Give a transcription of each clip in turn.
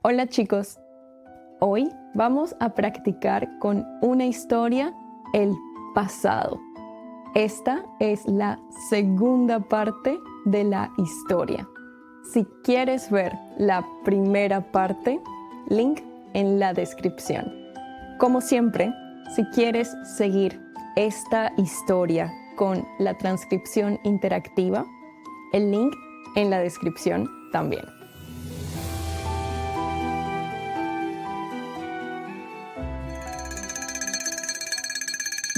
Hola chicos, hoy vamos a practicar con una historia el pasado. Esta es la segunda parte de la historia. Si quieres ver la primera parte, link en la descripción. Como siempre, si quieres seguir esta historia con la transcripción interactiva, el link en la descripción también.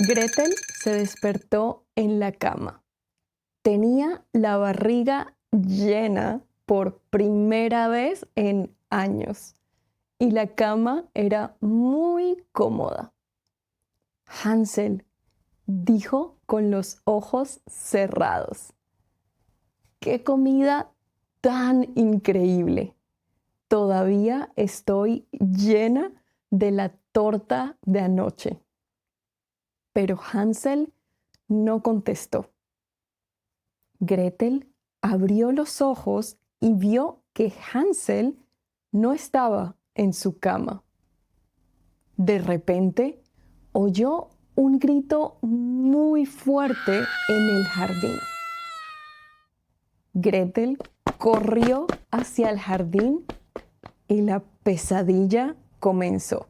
Gretel se despertó en la cama. Tenía la barriga llena por primera vez en años y la cama era muy cómoda. Hansel dijo con los ojos cerrados: ¡Qué comida tan increíble! Todavía estoy llena de la torta de anoche. Pero Hansel no contestó. Gretel abrió los ojos y vio que Hansel no estaba en su cama. De repente oyó un grito muy fuerte en el jardín. Gretel corrió hacia el jardín y la pesadilla comenzó.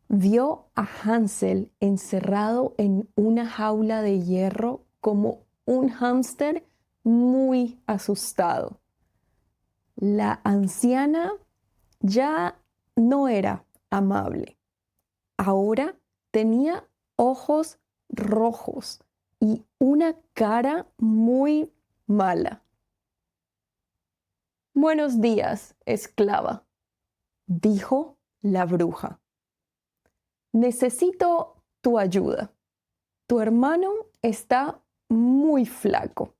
Vio a Hansel encerrado en una jaula de hierro como un hámster muy asustado. La anciana ya no era amable. Ahora tenía ojos rojos y una cara muy mala. «Buenos días, esclava», dijo la bruja. «Necesito tu ayuda. Tu hermano está muy flaco.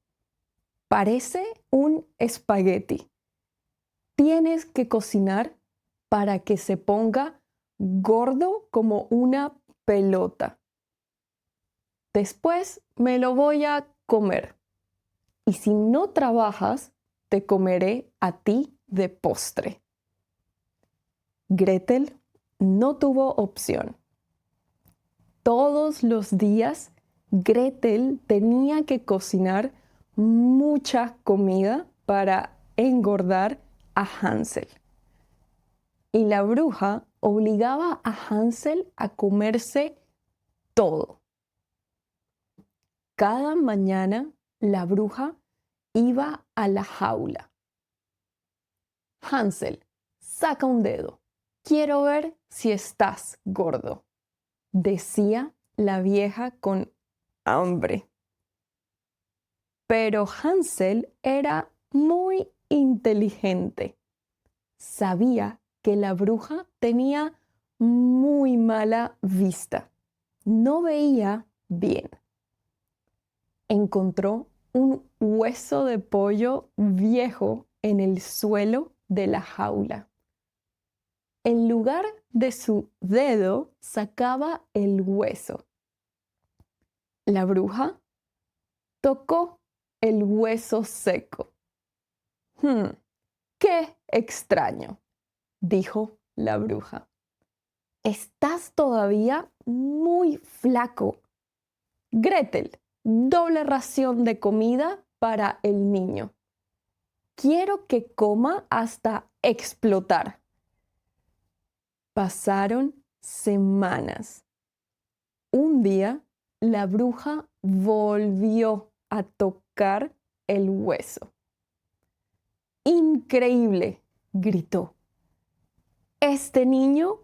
Parece un espagueti. Tienes que cocinar para que se ponga gordo como una pelota. Después me lo voy a comer. Y si no trabajas, te comeré a ti de postre». Gretel no tuvo opción. Todos los días, Gretel tenía que cocinar mucha comida para engordar a Hansel. Y la bruja obligaba a Hansel a comerse todo. Cada mañana, la bruja iba a la jaula. «Hansel, saca un dedo. Quiero ver si estás gordo», decía la vieja con hambre. Pero Hansel era muy inteligente. Sabía que la bruja tenía muy mala vista. No veía bien. Encontró un hueso de pollo viejo en el suelo de la jaula. En lugar de su dedo, sacaba el hueso. La bruja tocó el hueso seco. «Qué extraño», dijo la bruja. «Estás todavía muy flaco. Gretel, doble ración de comida para el niño. Quiero que coma hasta explotar». Pasaron semanas. Un día, la bruja volvió a tocar el hueso. «¡Increíble!», gritó. «Este niño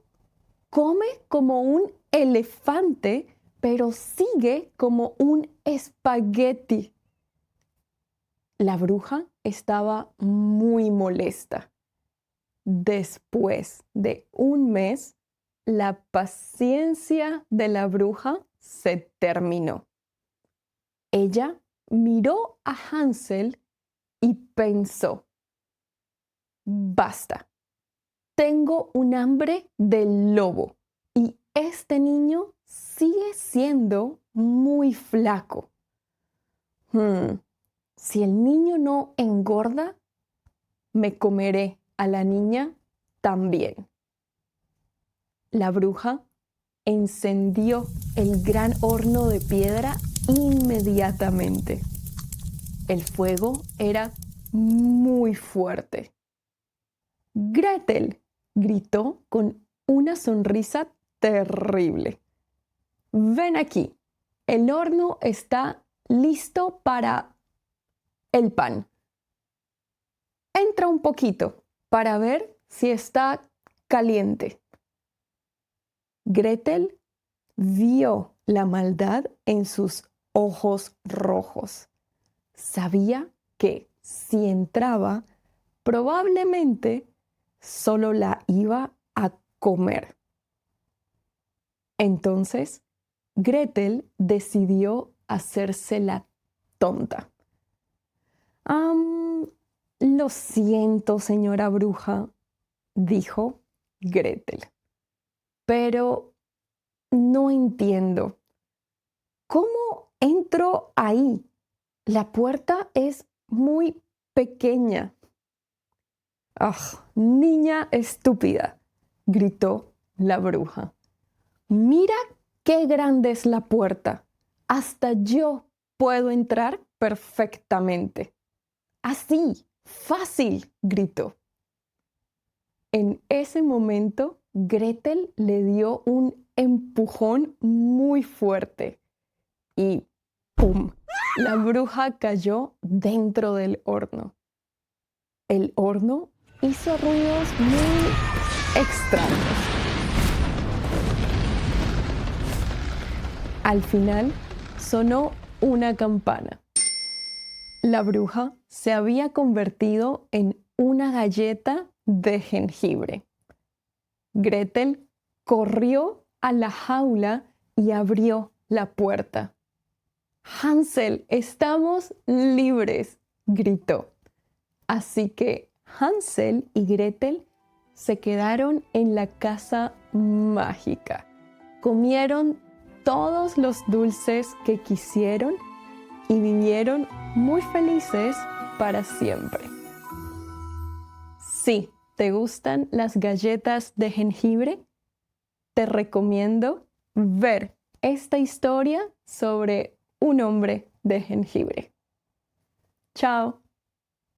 come como un elefante, pero sigue como un espagueti». La bruja estaba muy molesta. Después de un mes, la paciencia de la bruja se terminó. Ella miró a Hansel y pensó: «Basta. Tengo un hambre de lobo y este niño sigue siendo muy flaco. Si el niño no engorda, me comeré a la niña también. La bruja encendió el gran horno de piedra inmediatamente. El fuego era muy fuerte. Gretel gritó con una sonrisa terrible. Ven aquí, el horno está listo para el pan. Entra un poquito para ver si está caliente. Gretel vio la maldad en sus ojos rojos. Sabía que si entraba, probablemente solo la iba a comer. Entonces, Gretel decidió hacerse la tonta. Lo siento, señora bruja, dijo Gretel, pero no entiendo. ¿Cómo entro ahí? La puerta es muy pequeña. ¡Ah, niña estúpida!, gritó la bruja. Mira qué grande es la puerta. Hasta yo puedo entrar perfectamente. Así, fácil, gritó. En ese momento, Gretel le dio un empujón muy fuerte y ¡pum! La bruja cayó dentro del horno. El horno hizo ruidos muy extraños. Al final, sonó una campana. La bruja se había convertido en una galleta de jengibre. Gretel corrió a la jaula y abrió la puerta. Hansel, estamos libres, gritó. Así que Hansel y Gretel se quedaron en la casa mágica. Comieron todos los dulces que quisieron y vivieron muy felices para siempre. Si te gustan las galletas de jengibre, te recomiendo ver esta historia sobre un hombre de jengibre. Chao.